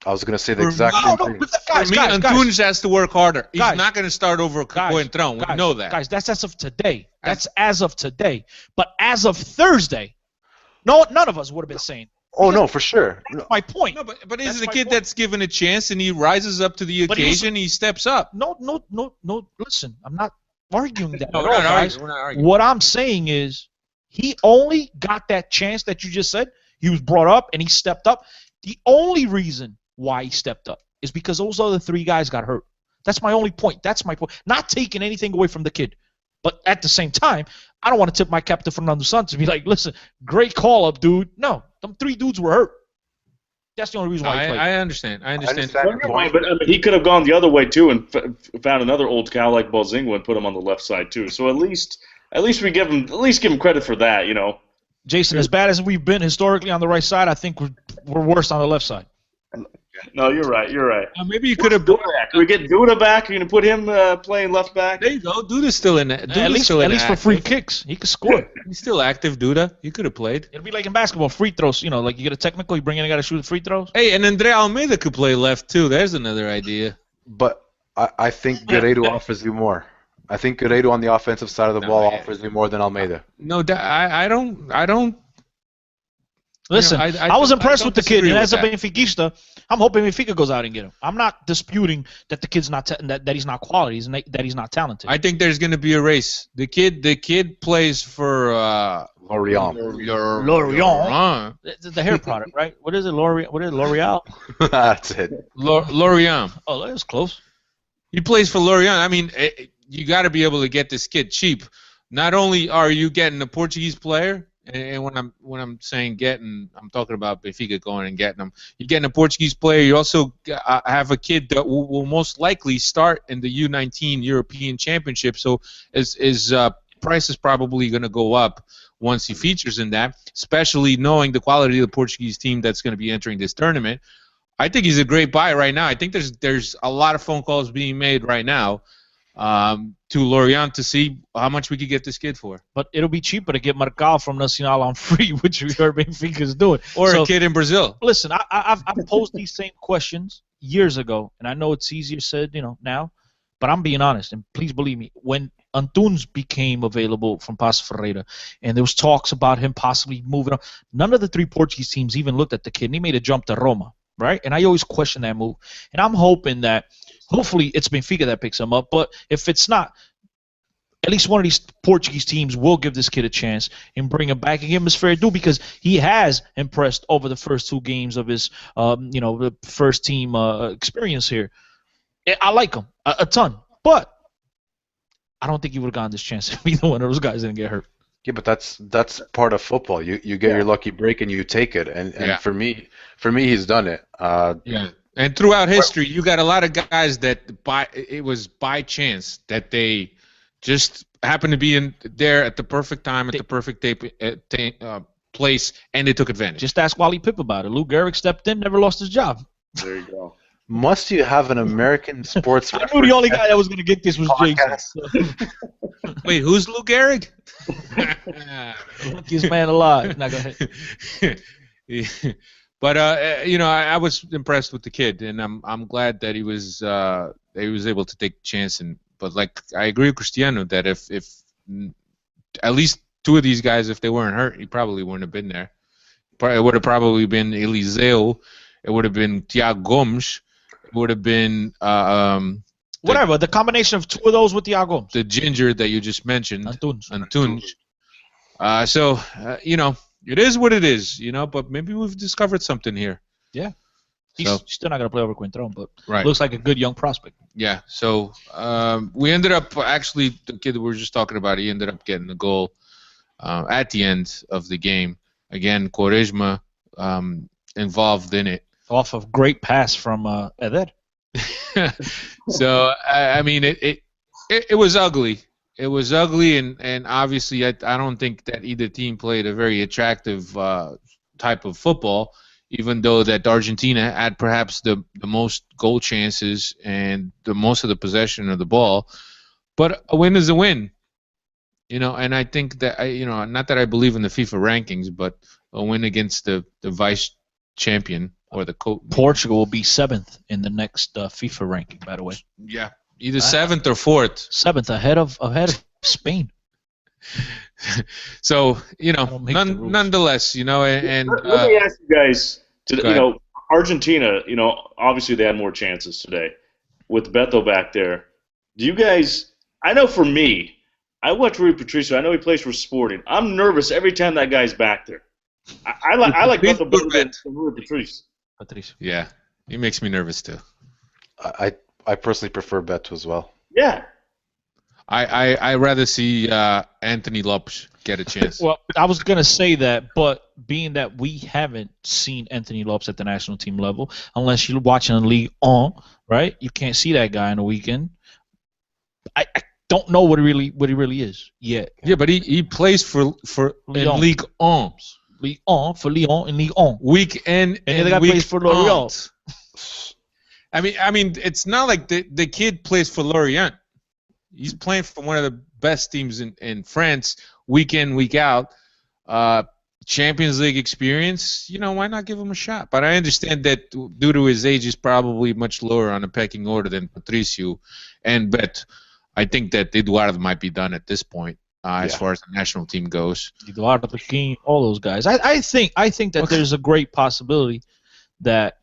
I was going to say the exact same thing. For me, Antunes has to work harder. He's not going to start over Coentrão. We know that. Guys, that's as of today. That's as of today. But as of Thursday, none of us would have been saying. Oh, no, for sure. That's my point. No, but he's a kid that's given a chance, and he rises up to the occasion. He steps up. No. Listen, I'm not arguing that no, at all, guys. We're not arguing. What I'm saying is he only got that chance that you just said. He was brought up, and he stepped up. The only reason why he stepped up is because those other 3 guys got hurt. That's my only point. That's my point. Not taking anything away from the kid. But at the same time, I don't want to tip my cap to Fernando Santos and be like, listen, great call-up, dude. No, them 3 dudes were hurt. That's the only reason why he played. I understand. But I mean, he could have gone the other way, too, and found another old cow like Balzingo and put him on the left side, too. So at least we give him credit for that, Jason, as bad as we've been historically on the right side, I think we're worse on the left side. No, you're right. You're right. Maybe you could have. Duda back. Can we get Duda back? Are you gonna put him playing left back? There you go. Duda's still in it. At least for free kicks, he could score. He's still active, Duda. He could have played. It'll be like in basketball, free throws. You know, like you get a technical, you bring in a guy to shoot free throws. Hey, and Andre Almeida could play left too. There's another idea. But I think Guerreiro offers you more. I think Guerreiro on the offensive side of the ball offers you more than Almeida. No, I don't. Listen, You know, I was impressed with the kid, disagree and with as a that. Benfiquista, I'm hoping Benfica goes out and get him. I'm not disputing that the kid's not that he's not quality, that he's not talented. I think there's going to be a race. The kid plays for Lorient. Lorient. The hair product, right? What is it, L'Oreal? What is it, L'Oreal? That's it. Lorient. Oh, that was close. He plays for Lorient. I mean, you got to be able to get this kid cheap. Not only are you getting a Portuguese player, and when I'm saying getting, I'm talking about Benfica going and getting him. You're getting a Portuguese player. You also have a kid that will most likely start in the U19 European Championship. So his price is probably going to go up once he features in that, especially knowing the quality of the Portuguese team that's going to be entering this tournament. I think he's a great buy right now. I think there's a lot of phone calls being made right now to Lorient to see how much we could get this kid for. But it'll be cheaper to get Marcal from Nacional on free, which we heard Benfica's doing. Or a kid in Brazil. Listen, I've posed these same questions years ago, and I know it's easier said, now, but I'm being honest, and please believe me, when Antunes became available from Paço Ferreira, and there was talks about him possibly moving on, none of the three Portuguese teams even looked at the kid, and he made a jump to Roma, right? And I always question that move, and I'm hoping that hopefully it's Benfica that picks him up, but if it's not, at least one of these Portuguese teams will give this kid a chance and bring him back and give him his fair due because he has impressed over the first two games of his, the first team experience here. I like him a ton, but I don't think he would have gotten this chance if either one of those guys didn't get hurt. Yeah, but that's part of football. You get your lucky break and you take it. And for me, he's done it. Yeah. And throughout history, you got a lot of guys that it was by chance that they just happened to be there at the perfect time, at the perfect place, and they took advantage. Just ask Wally Pip about it. Lou Gehrig stepped in, never lost his job. There you go. Must you have an American sports I knew the only guy that was going to get this was Jason. Wait, who's Lou Gehrig? Luckiest man alive. Now go ahead. But I was impressed with the kid, and I'm glad that he was able to take a chance. But like I agree with Cristiano that if at least two of these guys, if they weren't hurt, he probably wouldn't have been there. It would have probably been Eliseu. It would have been Thiago Gomes. It would have been whatever. The combination of two of those with Thiago Gomes. The ginger that you just mentioned, Antunes. It is what it is, but maybe we've discovered something here. Yeah. He's still not going to play over Quintron, but right. Looks like a good young prospect. Yeah, so we ended up, actually, the kid that we were just talking about, he ended up getting the goal at the end of the game. Again, Quaresma involved in it. Off of great pass from Eder. So, I mean, it was ugly. It was ugly, and obviously I don't think that either team played a very attractive type of football, even though that Argentina had perhaps the most goal chances and the most of the possession of the ball. But a win is a win, and I think that, not that I believe in the FIFA rankings, but a win against the vice champion or the Portugal will be 7th in the next FIFA ranking, by the way. Yeah. Either 7th or 4th. 7th, ahead of Spain. So nonetheless, and let me ask you guys. Argentina. Obviously they had more chances today with Beto back there. Do you guys? I know for me, I watch Rui Patricio. I know he plays for Sporting. I'm nervous every time that guy's back there. I like Beto better than Rui Patricio. Yeah, he makes me nervous too. I personally prefer Beto as well. Yeah. I rather see Anthony Lopes get a chance. Well, I was going to say that, but being that we haven't seen Anthony Lopes at the national team level, unless you're watching Ligue 1, right? You can't see that guy in a weekend. I don't know what he really is yet. Yeah, but he plays for in Ligue 1. Ligue 1 for Lyon in Ligue 1. Weekend and the guy plays for L'Oreal. I mean, it's not like the kid plays for Lorient. He's playing for one of the best teams in France, week in, week out. Champions League experience, why not give him a shot? But I understand that due to his age, he's probably much lower on the pecking order than Patricio and Bet. I think that Eduardo might be done at this point as far as the national team goes. Eduardo King, all those guys. I think that there's a great possibility that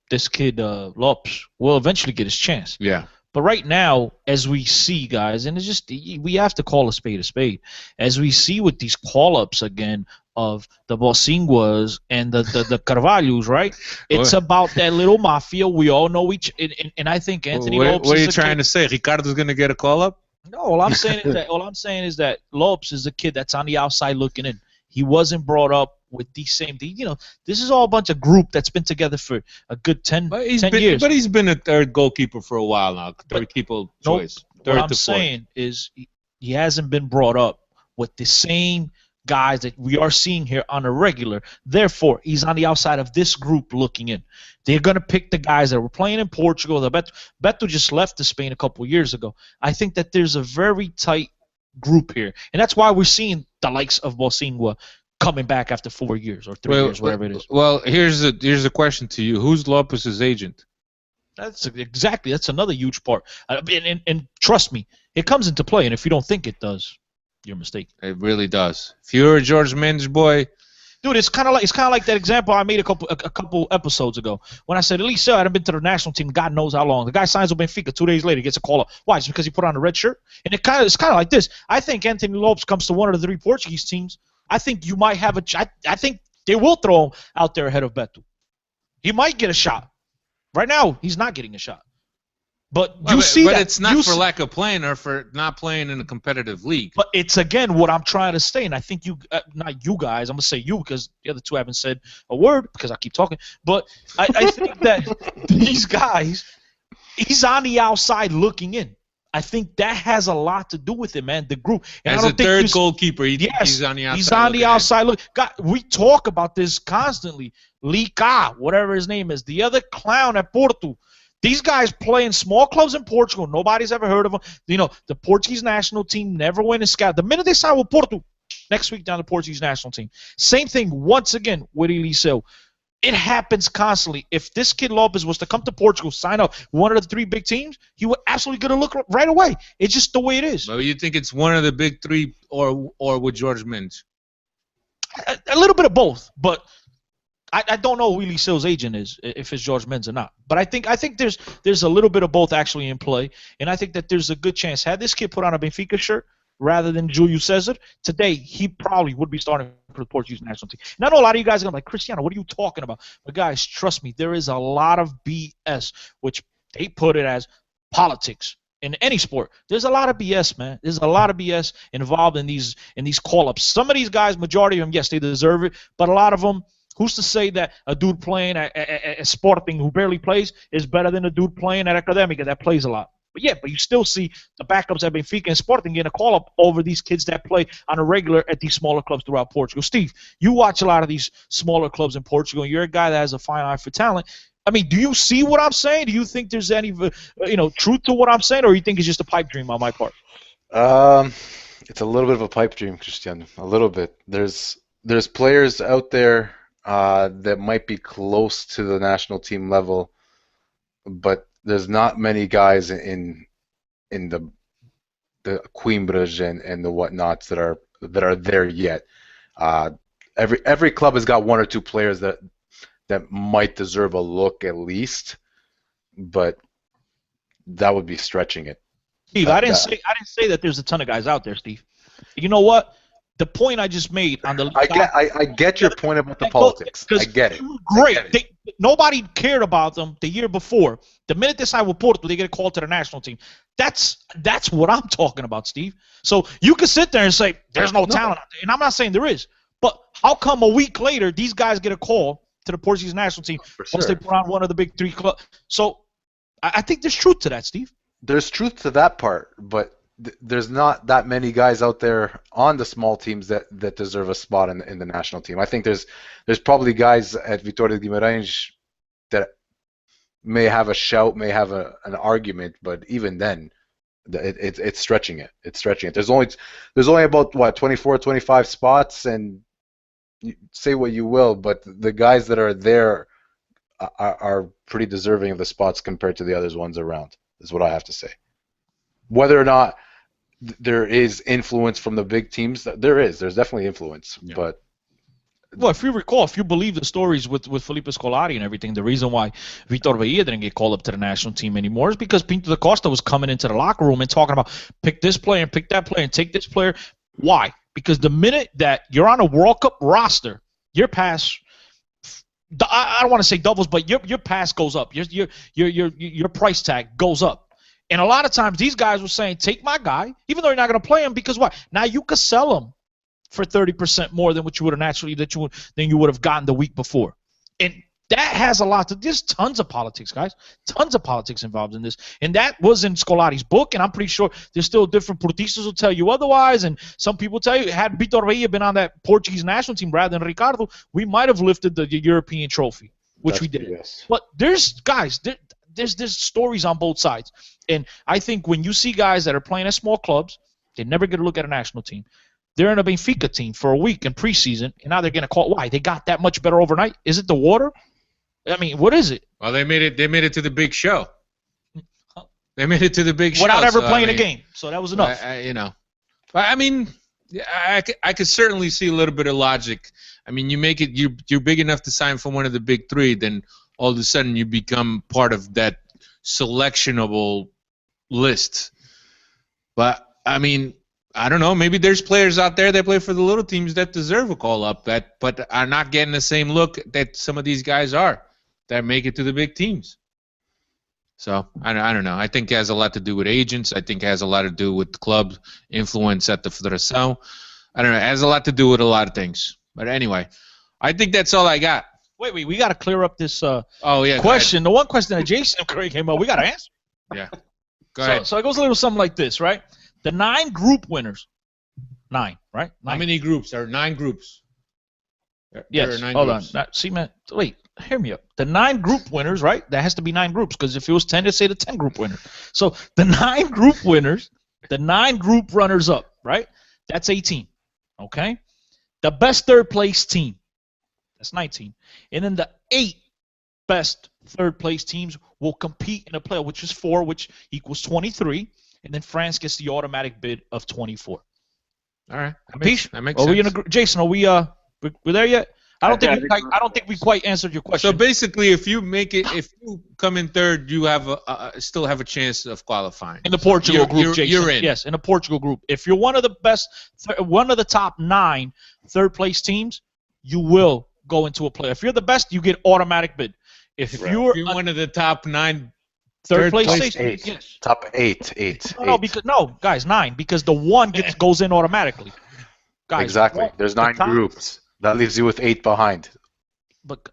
this kid Lopes will eventually get his chance. Yeah. But right now, as we see, guys, and it's just we have to call a spade, as we see with these call-ups again of the Bosinguas and the Carvalhos, right? It's about that little mafia. We all know and I think Anthony Lopes. What are you trying to say? Ricardo's going to get a call-up? No, all I'm saying is that Lopes is a kid that's on the outside looking in. He wasn't brought up with these same things. This is all a bunch of group that's been together for a good 10 years. But he's been a third goalkeeper for a while now. Third keeper choice. What I'm saying is he hasn't been brought up with the same guys that we are seeing here on a regular. Therefore, he's on the outside of this group looking in. They're going to pick the guys that were playing in Portugal. Beto just left to Spain a couple years ago. I think that there's a very tight group here. And that's why we're seeing the likes of Bosingua coming back after 4 years or 3 years, whatever it is. Well, here's a question to you. Who's Lopez's agent? That's another huge part. And trust me, it comes into play. And if you don't think it does, you're mistaken. It really does. If you're a George Mendes boy, dude, it's kind of like that example I made a couple episodes ago when I said Eliseo hadn't been to the national team God knows how long. The guy signs with Benfica 2 days later, gets a call up. Why? Just because he put on a red shirt? And it's kind of like this. I think Anthony Lopes comes to one of the 3 Portuguese teams. I think you might have I think they will throw him out there ahead of Beto. He might get a shot. Right now, he's not getting a shot. But it's not for lack of playing or for not playing in a competitive league. But it's, again, what I'm trying to say, and I think not you guys, I'm going to say you because the other 2 haven't said a word because I keep talking. But I think that these guys, he's on the outside looking in. I think that has a lot to do with it, man. The group. And as a third goalkeeper, he's on the outside. He's on the outside. Look, God, we talk about this constantly. Lika, whatever his name is, the other clown at Porto. These guys play in small clubs in Portugal. Nobody's ever heard of them. The Portuguese national team never went and scouted. The minute they sign with Porto, next week down the Portuguese national team. Same thing once again with Eliseu. It happens constantly. If this kid Lopez was to come to Portugal, sign up one of the 3 big teams, he would absolutely get a look right away. It's just the way it is. Well, you think it's one of the big 3 or with George Mendes? A little bit of both, but I don't know who Eliseu's agent is, if it's George Mendes or not. But I think there's a little bit of both actually in play, and I think that there's a good chance. Had this kid put on a Benfica shirt rather than Julio Cesar, today he probably would be starting for the Portuguese national team. And I know a lot of you guys are going to be like, Cristiano, what are you talking about? But guys, trust me, there is a lot of BS, which they put it as politics. In any sport, there's a lot of BS, man. There's a lot of BS involved in these call-ups. Some of these guys, majority of them, yes, they deserve it, but a lot of them, who's to say that a dude playing at Sporting who barely plays is better than a dude playing at Academica that plays a lot? But you still see the backups at Benfica and Sporting getting a call-up over these kids that play on a regular at these smaller clubs throughout Portugal. Steve, you watch a lot of these smaller clubs in Portugal, and you're a guy that has a fine eye for talent. I mean, do you see what I'm saying? Do you think there's any truth to what I'm saying, or you think it's just a pipe dream on my part? It's a little bit of a pipe dream, Cristiano. A little bit. There's players out there that might be close to the national team level, but there's not many guys in the Coimbras and the whatnots that are there yet. Every club has got 1 or 2 players that might deserve a look at least, but that would be stretching it. Steve, I didn't say that there's a ton of guys out there, Steve. You know what? The point I just made on the I get your point about the politics. I get it. Great. Nobody cared about them the year before. The minute they sign with Porto, they get a call to the national team. That's what I'm talking about, Steve. So you can sit there and say there's no talent out there, and I'm not saying there is. But how come a week later these guys get a call to the Portuguese national team once they put on one of the big 3 clubs? So I think there's truth to that, Steve. There's truth to that part, but there's not that many guys out there on the small teams that deserve a spot in the national team. I think there's probably guys at Vitória de Guimarães that may have a shout, may have an argument, but even then, it's stretching it. It's stretching it. There's only about 24, 25 spots, and say what you will, but the guys that are there are pretty deserving of the spots compared to the other ones around. Is what I have to say. Whether or not there is influence from the big teams, there's definitely influence, but. Well, if you recall, if you believe the stories with Felipe Scolari and everything, the reason why Vitor Veia didn't get called up to the national team anymore is because Pinto da Costa was coming into the locker room and talking about pick this player and pick that player and take this player. Why? Because the minute that you're on a World Cup roster, your pass, I don't want to say doubles, but your pass goes up. Your price tag goes up. And a lot of times these guys were saying, take my guy, even though you're not going to play him, because why? Now you could sell him for 30% more than what you would have naturally than you would have gotten the week before. And that has a lot to. There's tons of politics, guys. Tons of politics involved in this. And that was in Scolari's book, and I'm pretty sure there's still different Portistas will tell you otherwise, and some people tell you, had Vitor Veia been on that Portuguese national team rather than Ricardo, we might have lifted the European trophy, which we did. Yes. But there's stories on both sides. And I think when you see guys that are playing at small clubs, they never get a look at a national team. They're in a Benfica team for a week in preseason, and now they're going to call. Why? They got that much better overnight? Is it the water? I mean, what is it? Well, they made it to the big show. They made it to the big show without ever playing a game. So that was enough. I mean, I could certainly see a little bit of logic. I mean, you make it. You're big enough to sign for one of the big three, then all of a sudden you become part of that selectionable list. But I mean, I don't know. Maybe there's players out there that play for the little teams that deserve a call up, but are not getting the same look that some of these guys are that make it to the big teams. So I don't know. I think it has a lot to do with agents. I think it has a lot to do with club influence at the Federação. I don't know. It has a lot to do with a lot of things. But anyway, I think that's all I got. Wait. We got to clear up this question. The one question that Jason came up, we got to answer. Yeah. Go ahead. So it goes a little something like this, right? The 9 group winners. 9, right? 9. How many groups? There are 9 groups. Yes. Hold on. See, man. Wait. Hear me up. The 9 group winners, right? That has to be 9 groups because if it was 10, they'd say the 10 group winners. So the 9 group winners, the 9 group runners up, right? That's 18. Okay? The best third place team. That's 19. And then the 8 best third place teams will compete in a playoff, which is 4, which equals 23. And then France gets the automatic bid of 24. All right. That makes sense. Jason, are we we're there yet? I don't think we quite answered your question. So basically, if you come in third, you have still have a chance of qualifying. In the Portugal group, Jason. You're in. Yes, in the Portugal group. If you're one of the best, one of the top 9 third place teams, you will go into a playoff. If you're the best, you get automatic bid. If you're one of the top 9 third place teams, yes. Top 8. No, guys, 9 because the 1 goes in automatically. Guys, exactly. There's 9 groups. That leaves you with 8 behind. But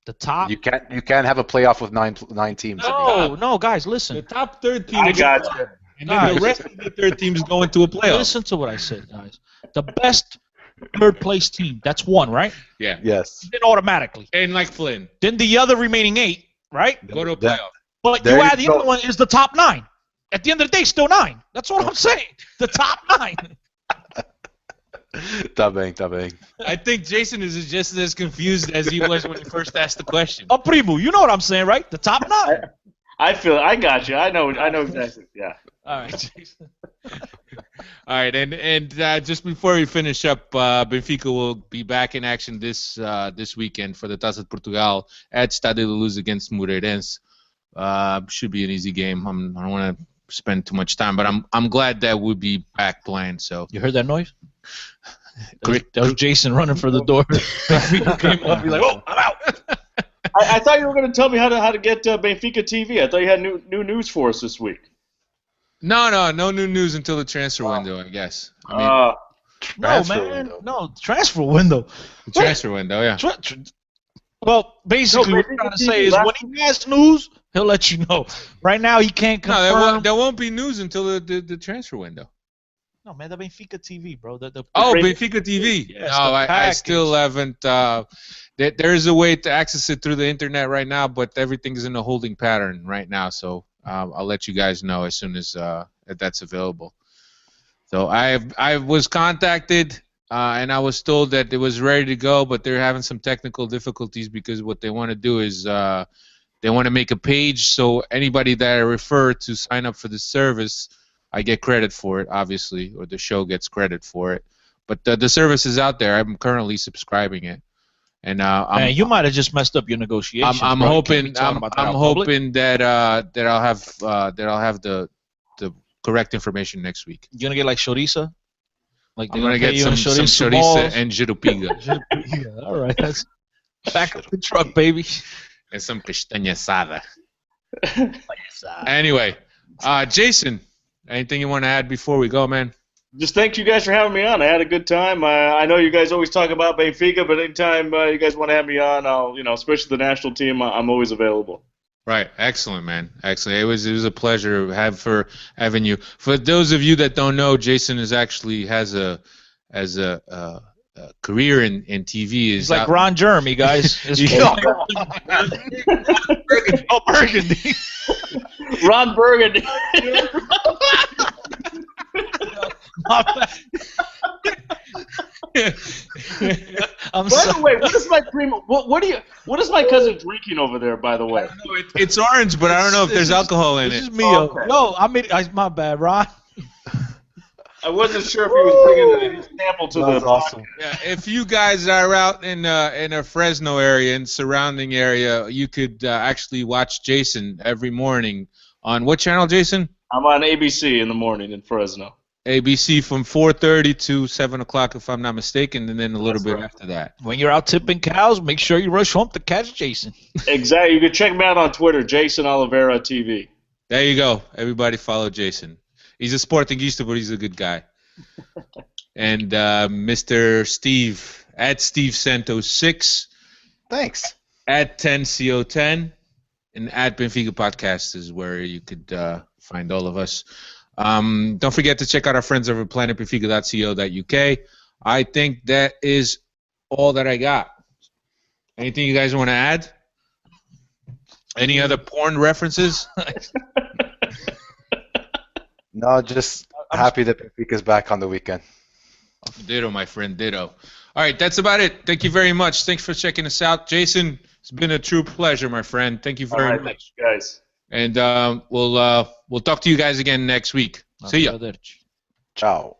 the top. You can't have a playoff with 9 teams. No, guys, listen. The top third team. I got you. And then the rest of the third teams go into a playoff. Listen to what I said, guys. The best third place team. That's 1, right? Yeah. Yes. Then automatically. And like Flynn. Then the other remaining 8, right? Go to a playoff. But you add the other one is the top 9. At the end of the day, still 9. That's what I'm saying. The top 9. Tá bem. I think Jason is just as confused as he was when he first asked the question. Oh, primo, you know what I'm saying, right? The top 9. I got you. I know exactly. Yeah. All right, Jason. All right, and just before we finish up, Benfica will be back in action this weekend for the Taça de Portugal at Estádio da Luz against Moreirense. Should be an easy game. I don't want to spend too much time, but I'm glad that we'll be back playing. So you heard that noise? That was Jason running for the door. Benfica came up. He's like, "Oh, I'm out." I thought you were going to tell me how to get Benfica TV. I thought you had new news for us this week. No new news until the transfer window, I guess. Transfer window. The transfer window, yeah. Well, basically, what we're trying to say is when he has news, he'll let you know. Right now, he can't confirm. No, there won't be news until the transfer window. No, man, the Benfica TV, bro. Oh, Benfica TV. Yes, no, the I still package. haven't. There's a way to access it through the internet right now, but everything's in a holding pattern right now. So I'll let you guys know as soon as that's available. So I was contacted and I was told that it was ready to go, but they're having some technical difficulties because what they want to do is they want to make a page so anybody that I refer to sign up for the service, I get credit for it, obviously, or the show gets credit for it. But the service is out there. I'm currently subscribing it, and Man, you might have just messed up your negotiations. I'm bro. You can't be hoping talking I'm, about that I'm out public. hoping that I'll have the correct information next week. You're gonna get like chorizo. Like I'm gonna get some chorizo balls. and jirupiga Yeah, all right, that's back of the truck, baby. and some pistaña asada. Anyway, Jason, anything you want to add before we go, man? Just thank you guys for having me on. I had a good time. I know you guys always talk about Benfica, but anytime you guys want to have me on, I'll, especially the national team, I'm always available. Right, excellent, man, excellent. It was a pleasure having you. For those of you that don't know, Jason has a career in TV. He's like Ron Jeremy, guys. Oh, Burgundy. Ron Burgundy. My bad. I'm By sorry. the way, what is my primo? What is my cousin drinking over there? By the way, It's orange, but I don't know if there's alcohol in This it. is me. Okay. Yo, my bad, Ron. I wasn't sure if he was bringing a sample to That's the awesome. Yeah, if you guys are out in a Fresno area and surrounding area, you could actually watch Jason every morning on what channel, Jason? I'm on ABC in the morning in Fresno. ABC from 4:30 to 7 o'clock, if I'm not mistaken, and then a little That's bit right. after that. When you're out tipping cows, make sure you rush home to catch Jason. Exactly. You can check me out on Twitter, Jason Oliveira TV. There you go. Everybody follow Jason. He's a Sportingista, but he's a good guy. And Mr. Steve, at Steve Santos 6, Thanks. at 10CO10, and at Benfica Podcast is where you could find all of us. Don't forget to check out our friends over at planetbenfica.co.uk. I think that is all that I got. Anything you guys want to add? Any other porn references? No, just happy that Benfica's back on the weekend. Ditto, my friend, ditto. All right, that's about it. Thank you very much. Thanks for checking us out. Jason, it's been a true pleasure, my friend. Thank you very much. Thanks, guys. And we'll talk to you guys again next week. See ya. Arrivederci. Ciao.